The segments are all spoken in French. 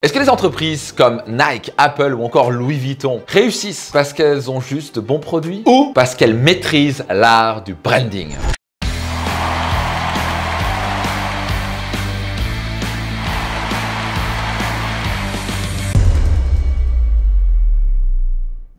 Est-ce que les entreprises comme Nike, Apple ou encore Louis Vuitton réussissent parce qu'elles ont juste de bons produits ou parce qu'elles maîtrisent l'art du branding?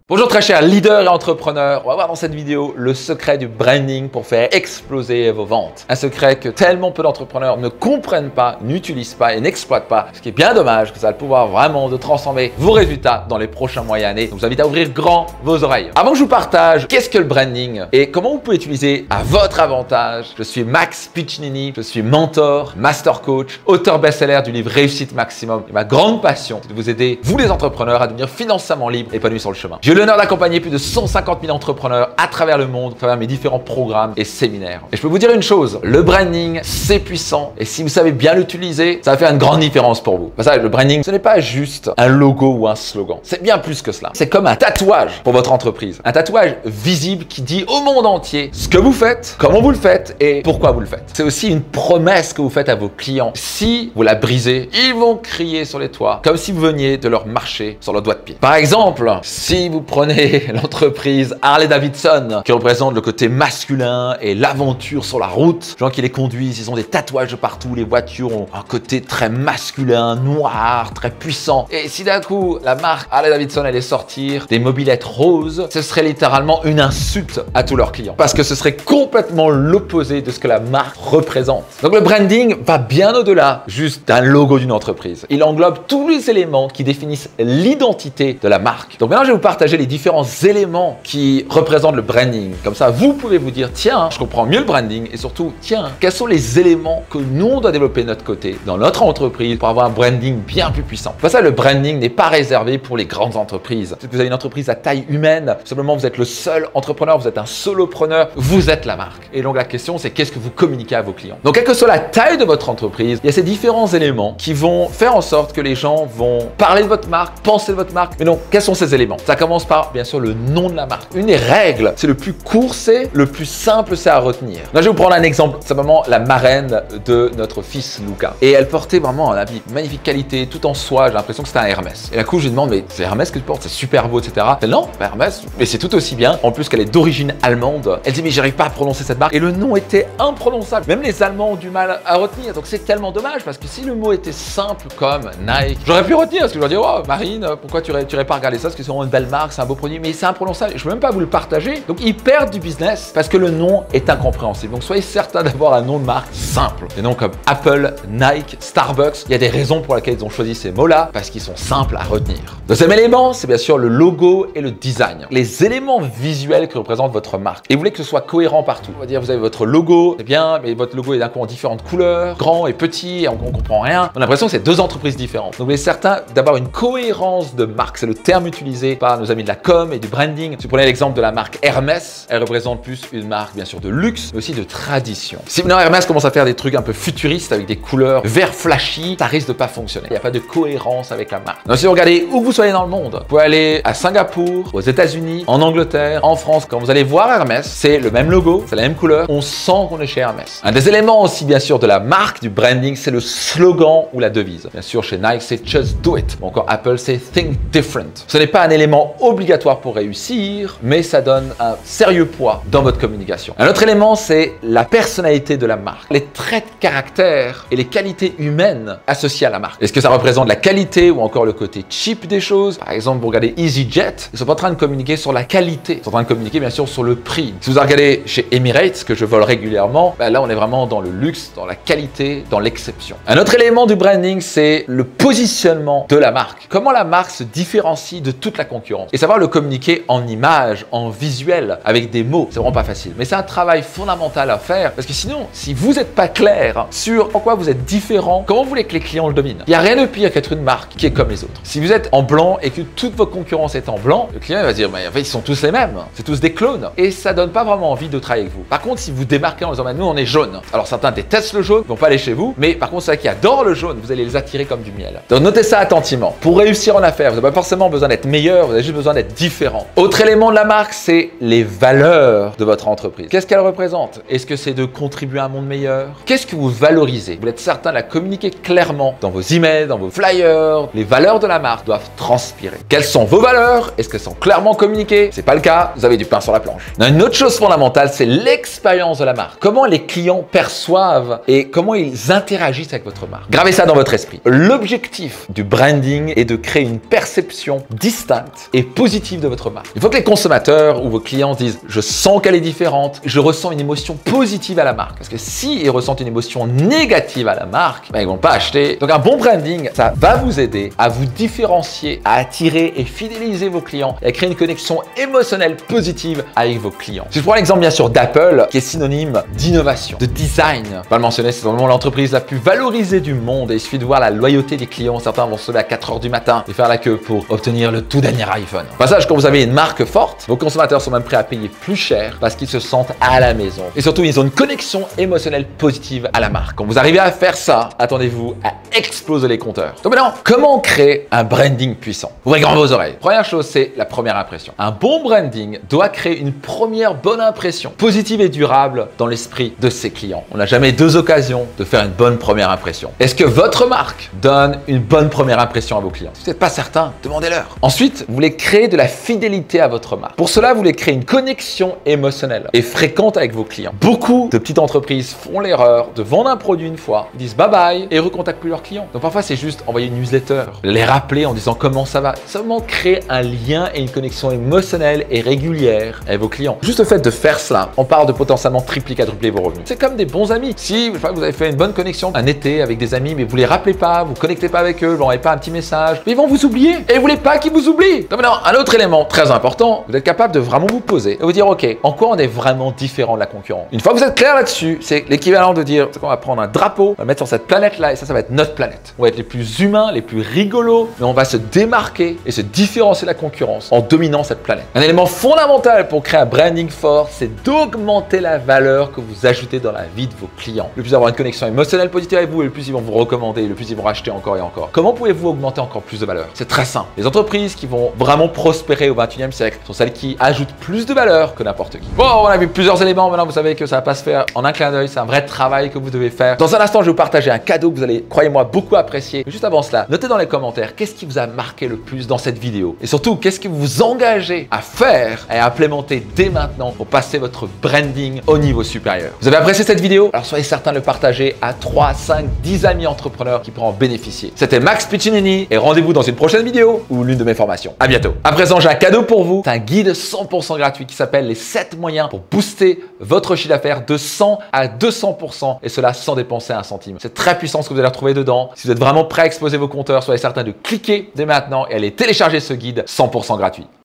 Bonjour très chers leaders et entrepreneurs, on va voir dans cette vidéo le secret du branding pour faire exploser vos ventes. Un secret que tellement peu d'entrepreneurs ne comprennent pas, n'utilisent pas et n'exploitent pas, ce qui est bien dommage, que ça a le pouvoir vraiment de transformer vos résultats dans les prochains mois et années. Donc je vous invite à ouvrir grand vos oreilles. Avant que je vous partage qu'est-ce que le branding et comment vous pouvez l'utiliser à votre avantage, je suis Max Piccinini, je suis mentor, master coach, auteur best-seller du livre Réussite Maximum. Et ma grande passion, c'est de vous aider, vous les entrepreneurs, à devenir financièrement libres et épanouis sur le chemin. J'ai l'honneur d'accompagner plus de 150 000 entrepreneurs à travers le monde, à travers mes différents programmes et séminaires. Et je peux vous dire une chose, le branding, c'est puissant. Et si vous savez bien l'utiliser, ça va faire une grande différence pour vous. Parce que le branding, ce n'est pas juste un logo ou un slogan. C'est bien plus que cela. C'est comme un tatouage pour votre entreprise. Un tatouage visible qui dit au monde entier ce que vous faites, comment vous le faites et pourquoi vous le faites. C'est aussi une promesse que vous faites à vos clients. Si vous la brisez, ils vont crier sur les toits, comme si vous veniez de leur marcher sur le doigt de pied. Par exemple, si vous prenez l'entreprise Harley-Davidson, qui représente le côté masculin et l'aventure sur la route, les gens qui les conduisent, ils ont des tatouages de partout, les voitures ont un côté très masculin, noir, très puissant. Et si d'un coup, la marque Harley-Davidson allait sortir des mobylettes roses, ce serait littéralement une insulte à tous leurs clients. Parce que ce serait complètement l'opposé de ce que la marque représente. Donc le branding va bien au-delà juste d'un logo d'une entreprise. Il englobe tous les éléments qui définissent l'identité de la marque. Donc maintenant, je vais vous partager les différents éléments qui représentent le branding. Comme ça, vous pouvez vous dire, tiens, je comprends mieux le branding et surtout, tiens, quels sont les éléments que nous, on doit développer de notre côté, dans notre entreprise, pour avoir un branding bien plus puissant. Pour ça, le branding n'est pas réservé pour les grandes entreprises. Si vous avez une entreprise à taille humaine, simplement vous êtes le seul entrepreneur, vous êtes un solopreneur, vous êtes la marque. Et donc la question, c'est qu'est-ce que vous communiquez à vos clients. Donc, quelle que soit la taille de votre entreprise, il y a ces différents éléments qui vont faire en sorte que les gens vont parler de votre marque, penser de votre marque. Mais donc, quels sont ces éléments? Ça commence par, bien sûr, le nom de la marque. Une des règles, c'est le plus court, c'est le plus simple, c'est à retenir. Là, je vais vous prendre un exemple, simplement la marraine de notre fils Luca. Et elle portait vraiment un habit magnifique qualité, tout en soie. J'ai l'impression que c'était un Hermès. Et d'un coup, je lui demande, mais c'est Hermès que tu portes, c'est super beau, etc. Elle, non, pas Hermès, mais c'est tout aussi bien. En plus, qu'elle est d'origine allemande. Elle dit, mais j'arrive pas à prononcer cette marque. Et le nom était imprononçable. Même les Allemands ont du mal à retenir. Donc, c'est tellement dommage parce que si le mot était simple comme Nike, j'aurais pu retenir parce que je leur dis, oh, Marine, pourquoi tu aurais pas regardé ça? Parce que c'est vraiment une belle marque, c'est un beau produit, mais c'est imprononçable. Je peux même pas vous le partager. Donc, ils perdent du business parce que le nom est incompréhensible. Donc, soyez certain d'avoir un nom de marque simple. Des noms comme Apple, Nike, Starbucks. Il y a des raisons pour lesquelles ils ont choisi ces mots-là parce qu'ils sont simples à retenir. Deuxième élément, c'est bien sûr le logo et le design. Les éléments visuels que représente votre marque. Et vous voulez que ce soit cohérent partout. On va dire, vous avez votre logo, c'est bien, mais votre logo est d'un coup en différentes couleurs, grand et petit, et on comprend rien. On a l'impression que c'est deux entreprises différentes. Donc, vous êtes certain d'avoir une cohérence de marque. C'est le terme utilisé par nos amis de la com et du branding. Si vous prenez l'exemple de la marque Hermès, elle représente plus une marque bien sûr de luxe, mais aussi de tradition. Si maintenant Hermès commence à faire des trucs un peu futuristes avec des couleurs vert flashy, ça risque de pas fonctionner. Il n'y a pas de cohérence avec la marque. Donc si vous regardez où que vous soyez dans le monde, vous pouvez aller à Singapour, aux États-Unis, en Angleterre, en France. Quand vous allez voir Hermès, c'est le même logo, c'est la même couleur. On sent qu'on est chez Hermès. Un des éléments aussi bien sûr de la marque, du branding, c'est le slogan ou la devise. Bien sûr chez Nike, c'est Just Do It. Ou encore Apple, c'est Think Different. Ce n'est pas un élément obligatoire pour réussir, mais ça donne un sérieux poids dans votre communication. Un autre élément, c'est la personnalité de la marque, les traits de caractère et les qualités humaines associées à la marque. Est-ce que ça représente la qualité ou encore le côté cheap des choses? Par exemple, vous regardez EasyJet, ils sont pas en train de communiquer sur la qualité, ils sont en train de communiquer bien sûr sur le prix. Si vous regardez chez Emirates, que je vole régulièrement, là on est vraiment dans le luxe, dans la qualité, dans l'exception. Un autre élément du branding, c'est le positionnement de la marque. Comment la marque se différencie de toute la concurrence et savoir le communiquer en images, en visuel, avec des mots. C'est vraiment pas facile. Mais c'est un travail fondamental à faire parce que sinon, si vous n'êtes pas clair sur pourquoi vous êtes différent, comment vous voulez que les clients le dominent? Il n'y a rien de pire qu'être une marque qui est comme les autres. Si vous êtes en blanc et que toute votre concurrence est en blanc, le client va dire, mais en fait, ils sont tous les mêmes. C'est tous des clones. Et ça donne pas vraiment envie de travailler avec vous. Par contre, si vous démarquez en disant, nous, on est jaune. Alors, certains détestent le jaune, ils vont pas aller chez vous. Mais par contre, ceux qui adorent le jaune, vous allez les attirer comme du miel. Donc, notez ça attentivement. Pour réussir en affaires, vous n'avez pas forcément besoin d'être meilleur. Vous avez juste besoin besoin d'être différent. Autre élément de la marque, c'est les valeurs de votre entreprise. Qu'est-ce qu'elle représente? Est-ce que c'est de contribuer à un monde meilleur? Qu'est-ce que vous valorisez? Vous êtes certain de la communiquer clairement dans vos emails, dans vos flyers. Les valeurs de la marque doivent transpirer. Quelles sont vos valeurs? Est-ce qu'elles sont clairement communiquées? C'est pas le cas, vous avez du pain sur la planche. Une autre chose fondamentale, c'est l'expérience de la marque. Comment les clients perçoivent et comment ils interagissent avec votre marque. Gravez ça dans votre esprit. L'objectif du branding est de créer une perception distincte et positive de votre marque. Il faut que les consommateurs ou vos clients disent « je sens qu'elle est différente, je ressens une émotion positive à la marque ». Parce que s'ils ressentent une émotion négative à la marque, ils ne vont pas acheter. Donc un bon branding, ça va vous aider à vous différencier, à attirer et fidéliser vos clients et à créer une connexion émotionnelle positive avec vos clients. Si je prends l'exemple bien sûr d'Apple, qui est synonyme d'innovation, de design. On va le mentionner, c'est vraiment l'entreprise la plus valorisée du monde et il suffit de voir la loyauté des clients. Certains vont se lever à 4 h du matin et faire la queue pour obtenir le tout dernier iPhone. Au passage, quand vous avez une marque forte, vos consommateurs sont même prêts à payer plus cher parce qu'ils se sentent à la maison. Et surtout, ils ont une connexion émotionnelle positive à la marque. Quand vous arrivez à faire ça, attendez-vous à exploser les compteurs. Donc maintenant, comment créer un branding puissant? Ouvrez grand vos oreilles. Première chose, c'est la première impression. Un bon branding doit créer une première bonne impression, positive et durable dans l'esprit de ses clients. On n'a jamais deux occasions de faire une bonne première impression. Est-ce que votre marque donne une bonne première impression à vos clients? Si vous n'êtes pas certain, demandez-leur. Ensuite, vous voulez créer de la fidélité à votre marque. Pour cela, vous voulez créer une connexion émotionnelle et fréquente avec vos clients. Beaucoup de petites entreprises font l'erreur de vendre un produit une fois, ils disent bye bye et recontactent plus leurs clients. Donc parfois, c'est juste envoyer une newsletter, les rappeler en disant comment ça va. Seulement créer un lien et une connexion émotionnelle et régulière avec vos clients. Juste le fait de faire cela, on parle de potentiellement tripler, quadrupler vos revenus. C'est comme des bons amis. Si vous avez fait une bonne connexion un été avec des amis, mais vous les rappelez pas, vous connectez pas avec eux, vous n'envoyez pas un petit message, mais ils vont vous oublier et vous voulez pas qu'ils vous oublient. Donc maintenant, un autre élément très important, vous êtes capable de vraiment vous poser et vous dire ok, en quoi on est vraiment différent de la concurrence. Une fois que vous êtes clair là-dessus, c'est l'équivalent de dire qu'on va prendre un drapeau, on va le mettre sur cette planète-là et ça va être notre planète. On va être les plus humains, les plus rigolos, mais on va se démarquer et se différencier de la concurrence en dominant cette planète. Un élément fondamental pour créer un branding fort, c'est d'augmenter la valeur que vous ajoutez dans la vie de vos clients. Le plus avoir une connexion émotionnelle positive avec vous, et le plus ils vont vous recommander, le plus ils vont racheter encore et encore. Comment pouvez-vous augmenter encore plus de valeur? C'est très simple. Les entreprises qui vont vraiment prospérer au 21e siècle sont celles qui ajoutent plus de valeur que n'importe qui. Bon, on a vu plusieurs éléments. Maintenant, vous savez que ça va pas se faire en un clin d'œil. C'est un vrai travail que vous devez faire. Dans un instant, je vais vous partager un cadeau que vous allez, croyez-moi, beaucoup apprécier. Mais juste avant cela, notez dans les commentaires qu'est-ce qui vous a marqué le plus dans cette vidéo. Et surtout, qu'est-ce que vous vous engagez à faire et à implémenter dès maintenant pour passer votre branding au niveau supérieur. Vous avez apprécié cette vidéo? Alors soyez certain de le partager à 3, 5, 10 amis entrepreneurs qui pourront en bénéficier. C'était Max Piccinini et rendez-vous dans une prochaine vidéo ou l'une de mes formations. À bientôt. À présent, j'ai un cadeau pour vous. C'est un guide 100% gratuit qui s'appelle les 7 moyens pour booster votre chiffre d'affaires de 100 à 200% et cela sans dépenser un centime. C'est très puissant ce que vous allez retrouver dedans. Si vous êtes vraiment prêt à exploser vos compteurs, soyez certain de cliquer dès maintenant et aller télécharger ce guide 100% gratuit.